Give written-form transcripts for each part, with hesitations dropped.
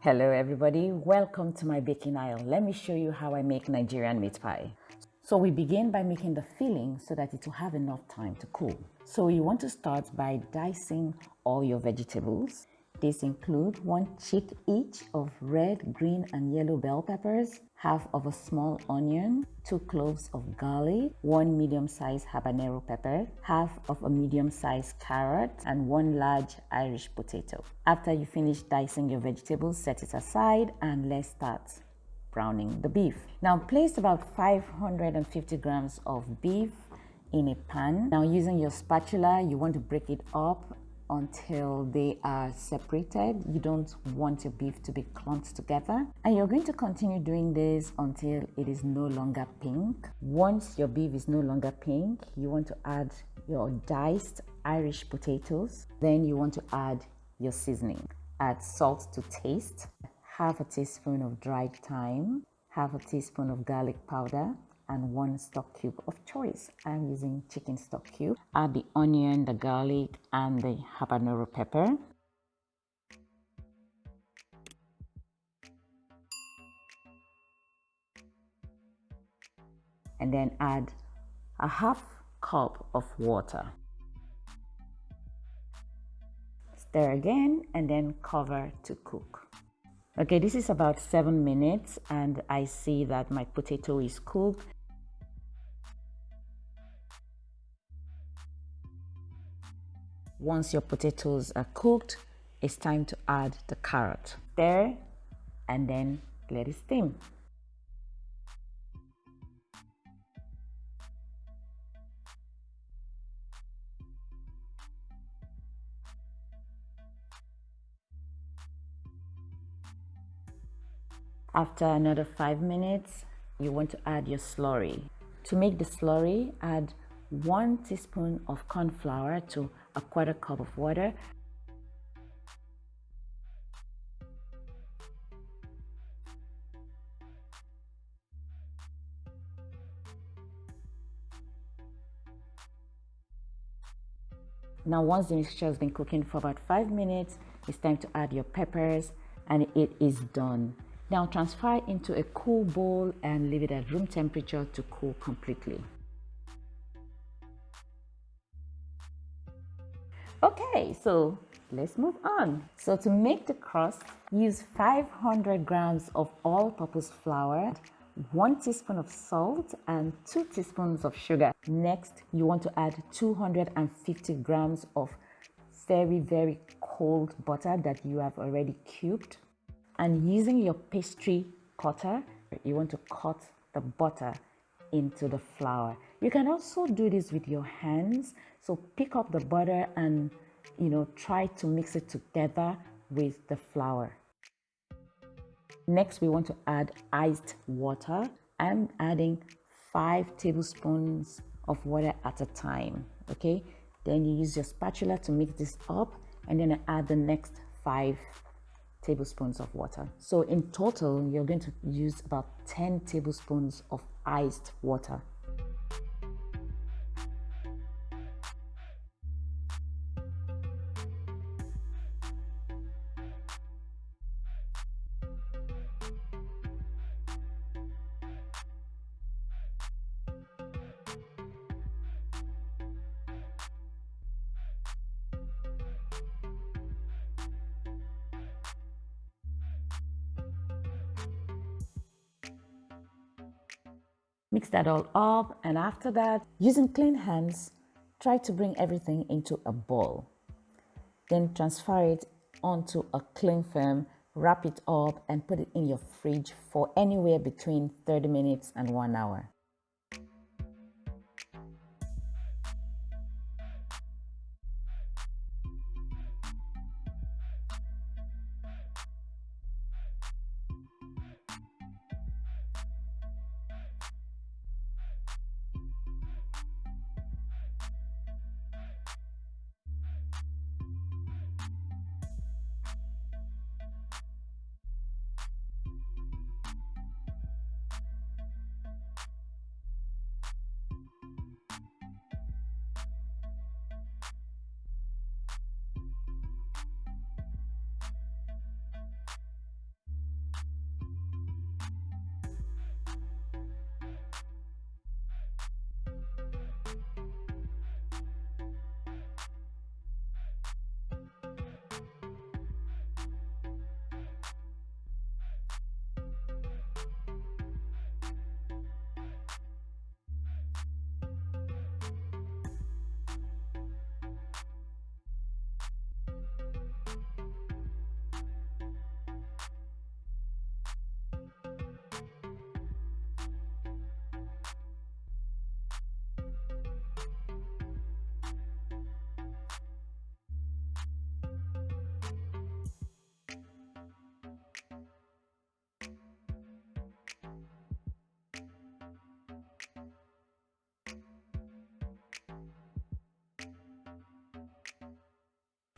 Hello everybody, welcome to my baking aisle. Let me show you how I make Nigerian meat pie. So we begin by making the filling so that it will have enough time to cool. So you want to start by dicing all your vegetables. These include 1 chick each of red, green and yellow bell peppers, half of a small onion, 2 cloves of garlic, 1 medium-sized habanero pepper, half of a medium-sized carrot, and 1 large Irish potato. After you finish dicing your vegetables, set it aside and let's start browning the beef. Now place about 550 grams of beef in a pan. Now using your spatula, you want to break it up until they are separated. You don't want your beef to be clumped together. And you're going to continue doing this until it is no longer pink. Once your beef is no longer pink, you want to add your diced Irish potatoes. Then you want to add your seasoning. Add salt to taste, half a teaspoon of dried thyme, half a teaspoon of garlic powder, and 1 stock cube of choice. I'm using chicken stock cube. Add the onion, the garlic, and the habanero pepper. And then add a half cup of water. Stir again and then cover to cook. Okay, this is about 7 minutes and I see that my potato is cooked. Once your potatoes are cooked, it's time to add the carrot. Stir and then let it steam. After another 5 minutes, you want to add your slurry. To make the slurry, add 1 teaspoon of cornflour to a 1/4 cup of water. Now once the mixture has been cooking for about 5 minutes, it's time to add your peppers and it is done. Now transfer into a cool bowl and leave it at room temperature to cool completely. Okay, so let's move on. So to make the crust, use 500 grams of all-purpose flour, 1 teaspoon of salt and 2 teaspoons of sugar. Next, you want to add 250 grams of very cold butter that you have already cubed. And using your pastry cutter, you want to cut the butter into the flour. You can also do this with your hands. So pick up the butter and try to mix it together with the flour. Next, we want to add iced water. I'm adding 5 tablespoons of water at a time. Okay, then you use your spatula to mix this up and then add the next 5 tablespoons of water. So in total, you're going to use about 10 tablespoons of iced water. Mix that all up, and after that, using clean hands, try to bring everything into a bowl. Then transfer it onto a cling film, wrap it up and put it in your fridge for anywhere between 30 minutes and 1 hour.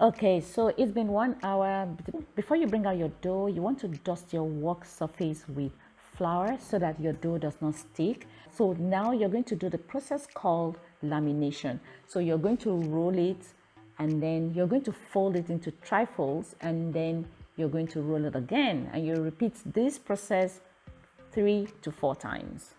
Okay, so it's been 1 hour. Before you bring out your dough, you want to dust your work surface with flour so that your dough does not stick. So now you're going to do the process called lamination. So you're going to roll it, and then you're going to fold it into trifolds, and then you're going to roll it again, and you repeat this process 3 to 4 times.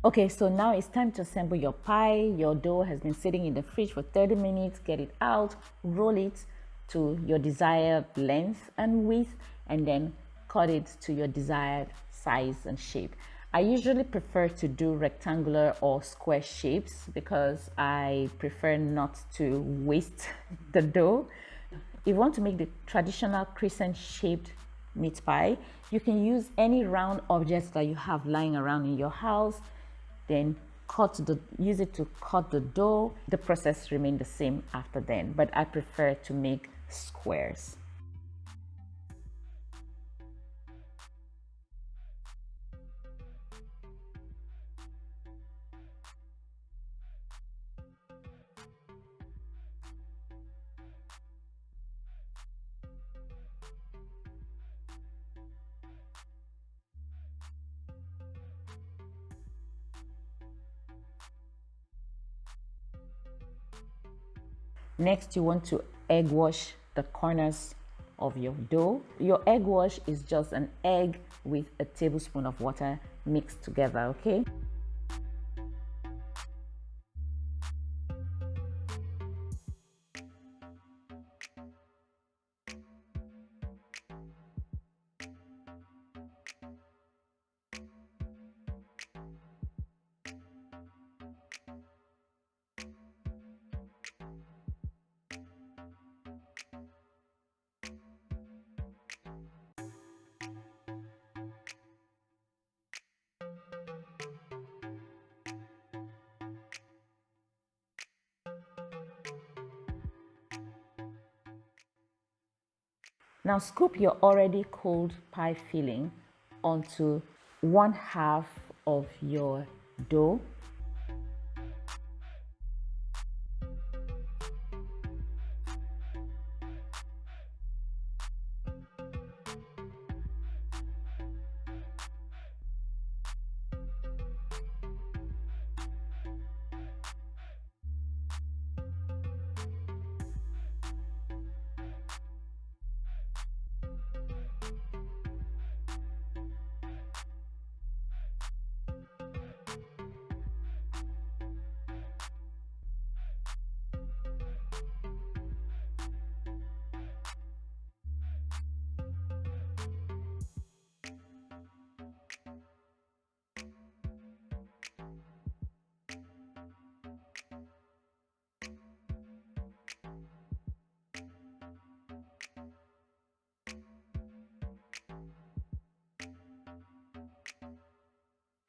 Okay, so now it's time to assemble your pie. Your dough has been sitting in the fridge for 30 minutes. Get it out, roll it to your desired length and width, and then cut it to your desired size and shape. I usually prefer to do rectangular or square shapes because I prefer not to waste the dough. If you want to make the traditional crescent shaped meat pie, you can use any round objects that you have lying around in your house, then use it to cut the dough. The process remains the same after then, but I prefer to make squares. Next, you want to egg wash the corners of your dough. Your egg wash is just an egg with a tablespoon of water mixed together, okay? Now scoop your already cooled pie filling onto 1/2 of your dough.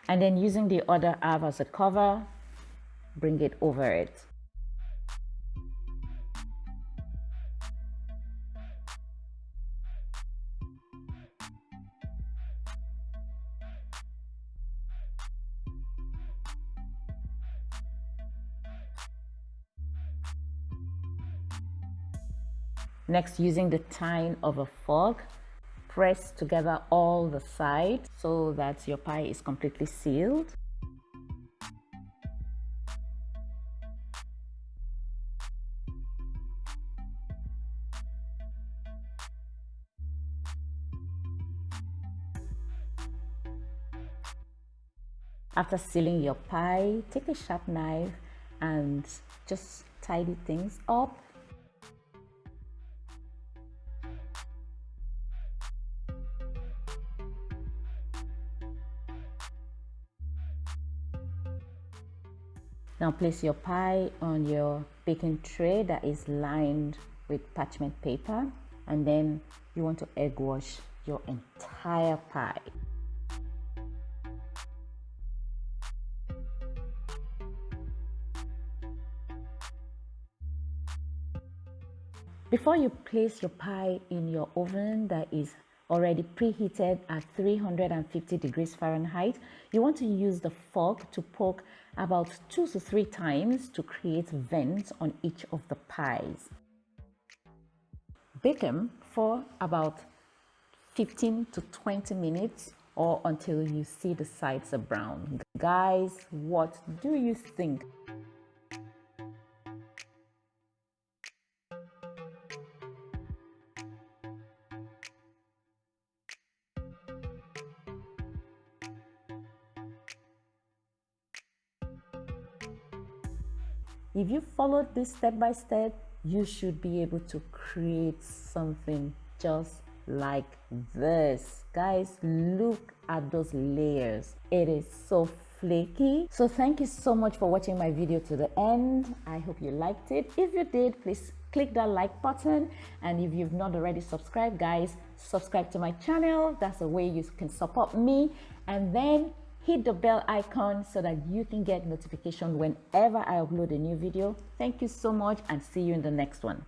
And then using the other half as a cover, bring it over it. Next, using the tine of a fork, press together all the sides so that your pie is completely sealed. After sealing your pie, take a sharp knife and just tidy things up. Now place your pie on your baking tray that is lined with parchment paper, and then you want to egg wash your entire pie. Before you place your pie in your oven that is already preheated at 350 degrees Fahrenheit, you want to use the fork to poke about 2 to 3 times to create vents on each of the pies. Bake them for about 15 to 20 minutes or until you see the sides are brown. Guys, what do you think? If you follow this step by step, you should be able to create something just like this. Guys, look at those layers. It is so flaky. So thank you so much for watching my video to the end. I hope you liked it. If you did, please click that like button, and if you've not already subscribed, guys, subscribe to my channel. That's a way you can support me, and then hit the bell icon so that you can get notification whenever I upload a new video. Thank you so much, and see you in the next one.